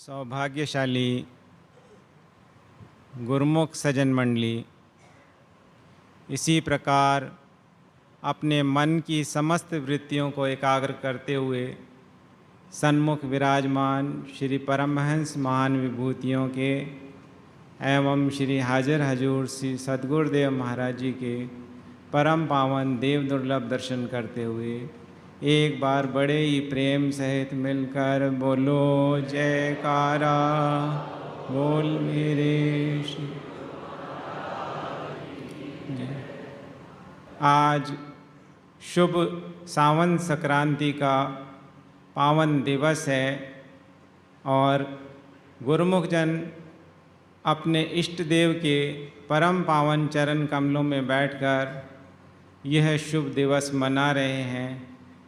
सौभाग्यशाली गुरुमुख सज्जन मंडली इसी प्रकार अपने मन की समस्त वृत्तियों को एकाग्र करते हुए सन्मुख विराजमान श्री परमहंस महान विभूतियों के एवं श्री हाजिर हजूर श्री सद्गुरुदेव महाराज जी के परम पावन देव दुर्लभ दर्शन करते हुए एक बार बड़े ही प्रेम सहित मिलकर बोलो जयकारा बोल मेरे श्री। आज शुभ सावन संक्रांति का पावन दिवस है और गुरुमुख जन अपने इष्ट देव के परम पावन चरण कमलों में बैठकर यह शुभ दिवस मना रहे हैं।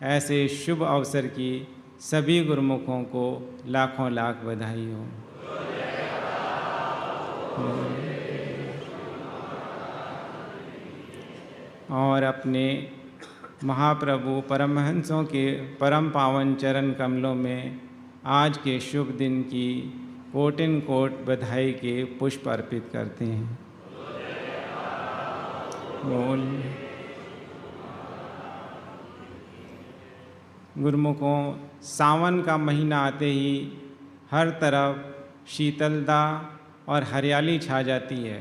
ऐसे शुभ अवसर की सभी गुरुमुखों को लाखों लाख बधाई हो। और अपने महाप्रभु परमहंसों के परम पावन चरण कमलों में आज के शुभ दिन की कोटिन कोट बधाई के पुष्प अर्पित करते हैं। बोल गुरुमुखों, सावन का महीना आते ही हर तरफ शीतलता और हरियाली छा जाती है।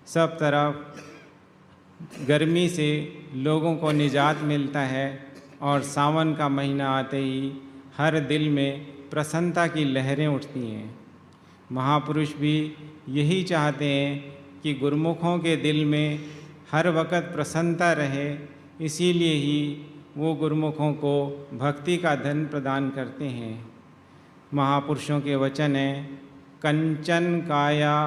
सब तरफ गर्मी से लोगों को निजात मिलता है और सावन का महीना आते ही हर दिल में प्रसन्नता की लहरें उठती हैं। महापुरुष भी यही चाहते हैं कि गुरुमुखों के दिल में हर वक्त प्रसन्नता रहे, इसीलिए ही वो गुरुमुखों को भक्ति का धन प्रदान करते हैं। महापुरुषों के वचन हैं, कंचन काया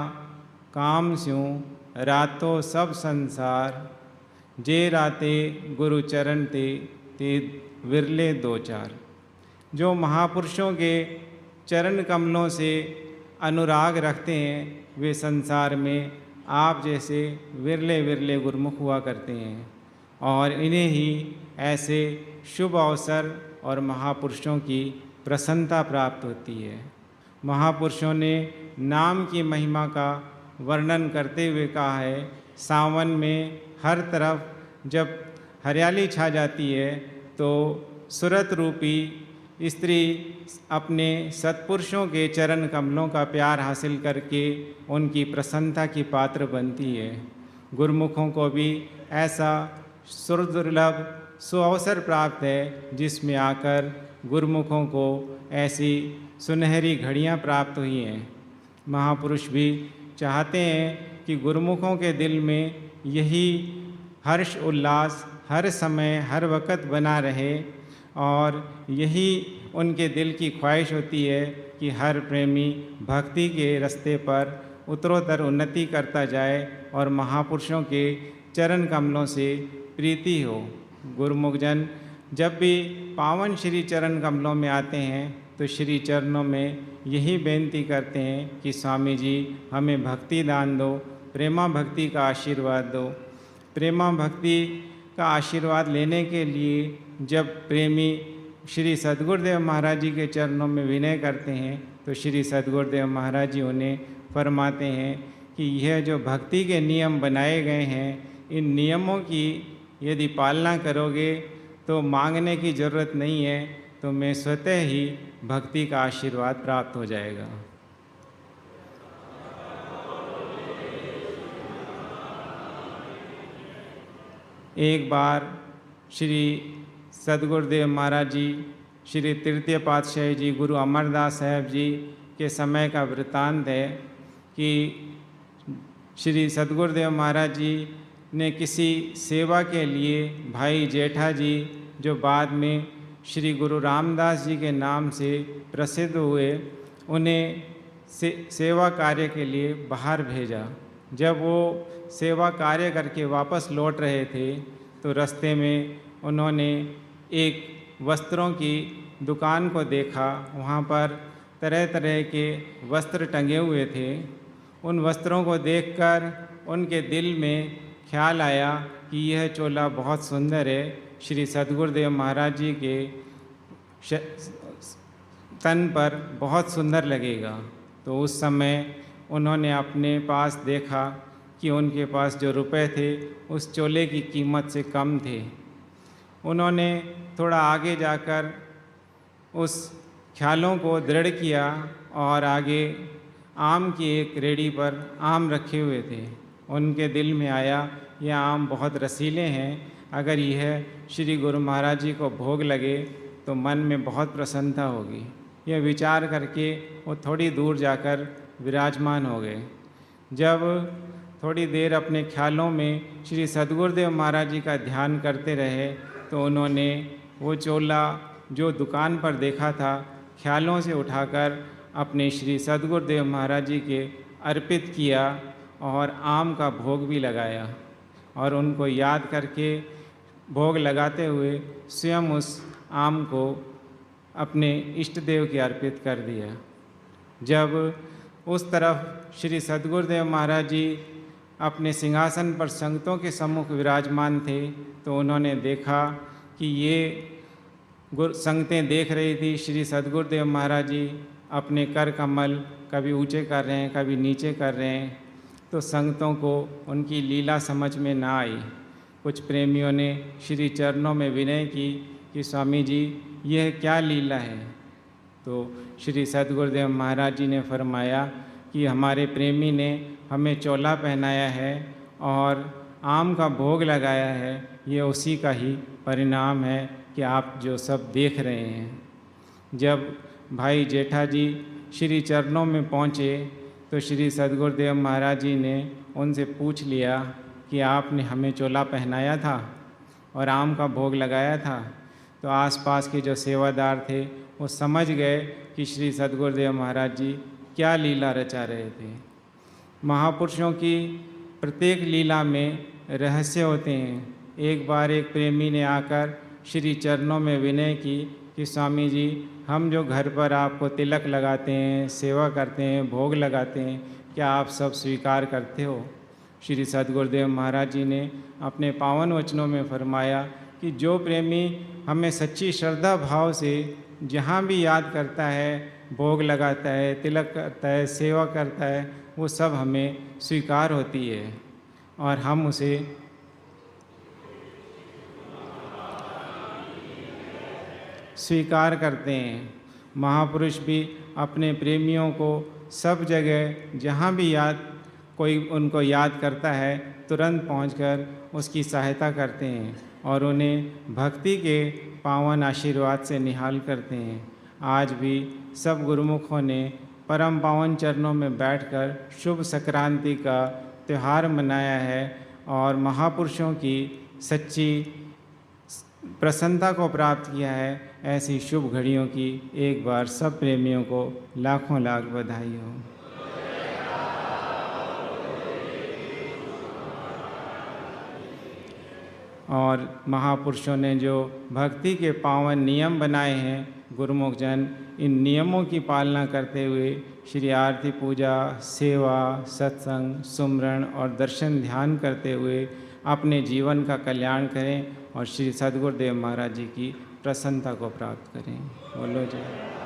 काम स्यों रातो सब संसार, जे राते गुरु चरण ते विरले दो चार। जो महापुरुषों के चरण कमलों से अनुराग रखते हैं वे संसार में आप जैसे विरले विरले गुरुमुख हुआ करते हैं और इन्हें ही ऐसे शुभ अवसर और महापुरुषों की प्रसन्नता प्राप्त होती है। महापुरुषों ने नाम की महिमा का वर्णन करते हुए कहा है, सावन में हर तरफ जब हरियाली छा जाती है तो सुरत रूपी स्त्री अपने सत्पुरुषों के चरण कमलों का प्यार हासिल करके उनकी प्रसन्नता की पात्र बनती है। गुरुमुखों को भी ऐसा सुदुर्लभ सुअवसर प्राप्त है जिसमें आकर गुरुमुखों को ऐसी सुनहरी घड़ियां प्राप्त हुई हैं। महापुरुष भी चाहते हैं कि गुरुमुखों के दिल में यही हर्ष उल्लास हर समय हर वक्त बना रहे और यही उनके दिल की ख्वाहिश होती है कि हर प्रेमी भक्ति के रास्ते पर उत्तरोत्तर उन्नति करता जाए और महापुरुषों के चरण कमलों से प्रीति हो। गुरुमुख जन जब भी पावन श्री चरण कमलों में आते हैं तो श्री चरणों में यही बेनती करते हैं कि स्वामी जी हमें भक्ति दान दो, प्रेमा भक्ति का आशीर्वाद दो। प्रेमा भक्ति का आशीर्वाद लेने के लिए जब प्रेमी श्री सद्गुरुदेव महाराज जी के चरणों में विनय करते हैं तो श्री सद्गुरुदेव महाराज जी उन्हें फरमाते हैं कि यह जो भक्ति के नियम बनाए गए हैं, इन नियमों की यदि पालना करोगे तो मांगने की ज़रूरत नहीं है, तो मैं स्वतः ही भक्ति का आशीर्वाद प्राप्त हो जाएगा। एक बार श्री सद्गुरुदेव महाराज जी, श्री तृतीय पातशाही जी, गुरु अमरदास साहब जी के समय का वृत्तांत है कि श्री सद्गुरुदेव महाराज जी ने किसी सेवा के लिए भाई जेठा जी, जो बाद में श्री गुरु रामदास जी के नाम से प्रसिद्ध हुए, उन्हें सेवा कार्य के लिए बाहर भेजा। जब वो सेवा कार्य करके वापस लौट रहे थे तो रास्ते में उन्होंने एक वस्त्रों की दुकान को देखा। वहाँ पर तरह तरह के वस्त्र टंगे हुए थे। उन वस्त्रों को देखकर उनके दिल में ख्याल आया कि यह चोला बहुत सुंदर है। श्री सद्गुरुदेव महाराज जी के तन पर बहुत सुंदर लगेगा। तो उस समय उन्होंने अपने पास देखा कि उनके पास जो रुपए थे उस चोले की कीमत से कम थे। उन्होंने थोड़ा आगे जाकर उस ख्यालों को दृढ़ किया और आगे आम की एक रेडी पर आम रखे हुए थे। उनके दिल में आया, यह आम बहुत रसीले हैं, अगर यह श्री गुरु महाराज जी को भोग लगे तो मन में बहुत प्रसन्नता होगी। यह विचार करके वो थोड़ी दूर जाकर विराजमान हो गए। जब थोड़ी देर अपने ख्यालों में श्री सद्गुरुदेव महाराज जी का ध्यान करते रहे तो उन्होंने वो चोला जो दुकान पर देखा था ख्यालों से उठाकर अपने श्री सद्गुरुदेव महाराज जी के अर्पित किया और आम का भोग भी लगाया और उनको याद करके भोग लगाते हुए स्वयं उस आम को अपने इष्ट देव के अर्पित कर दिया। जब उस तरफ श्री सद्गुरुदेव महाराज जी अपने सिंहासन पर संगतों के सम्मुख विराजमान थे तो उन्होंने देखा कि ये संगतें देख रही थी श्री सद्गुरुदेव महाराज जी अपने कर कमल कभी ऊंचे कर रहे हैं, कभी नीचे कर रहे हैं। तो संगतों को उनकी लीला समझ में ना आई। कुछ प्रेमियों ने श्री चरणों में विनय की कि स्वामी जी यह क्या लीला है। तो श्री सद्गुरुदेव महाराज जी ने फरमाया कि हमारे प्रेमी ने हमें चोला पहनाया है और आम का भोग लगाया है, ये उसी का ही परिणाम है कि आप जो सब देख रहे हैं। जब भाई जेठा जी श्री चरणों में पहुँचे तो श्री सद्गुरुदेव महाराज जी ने उनसे पूछ लिया कि आपने हमें चोला पहनाया था और आम का भोग लगाया था। तो आसपास के जो सेवादार थे वो समझ गए कि श्री सद्गुरुदेव महाराज जी क्या लीला रचा रहे थे। महापुरुषों की प्रत्येक लीला में रहस्य होते हैं। एक बार एक प्रेमी ने आकर श्री चरणों में विनय की कि स्वामी जी हम जो घर पर आपको तिलक लगाते हैं, सेवा करते हैं, भोग लगाते हैं, क्या आप सब स्वीकार करते हो। श्री सद्गुरुदेव महाराज जी ने अपने पावन वचनों में फरमाया कि जो प्रेमी हमें सच्ची श्रद्धा भाव से जहाँ भी याद करता है, भोग लगाता है, तिलक करता है, सेवा करता है, वो सब हमें स्वीकार होती है और हम उसे स्वीकार करते हैं। महापुरुष भी अपने प्रेमियों को सब जगह जहाँ भी कोई उनको याद करता है तुरंत पहुंचकर उसकी सहायता करते हैं और उन्हें भक्ति के पावन आशीर्वाद से निहाल करते हैं। आज भी सब गुरुमुखों ने परम पावन चरणों में बैठकर शुभ संक्रांति का त्यौहार मनाया है और महापुरुषों की सच्ची प्रसन्नता को प्राप्त किया है। ऐसी शुभ घड़ियों की एक बार सब प्रेमियों को लाखों लाख बधाई हो। और महापुरुषों ने जो भक्ति के पावन नियम बनाए हैं, गुरुमुख जन इन नियमों की पालना करते हुए श्री आरती पूजा, सेवा, सत्संग, सुमरण और दर्शन ध्यान करते हुए अपने जीवन का कल्याण करें और श्री सद्गुरुदेव महाराज जी की प्रसन्नता को प्राप्त करें। बोलो जय।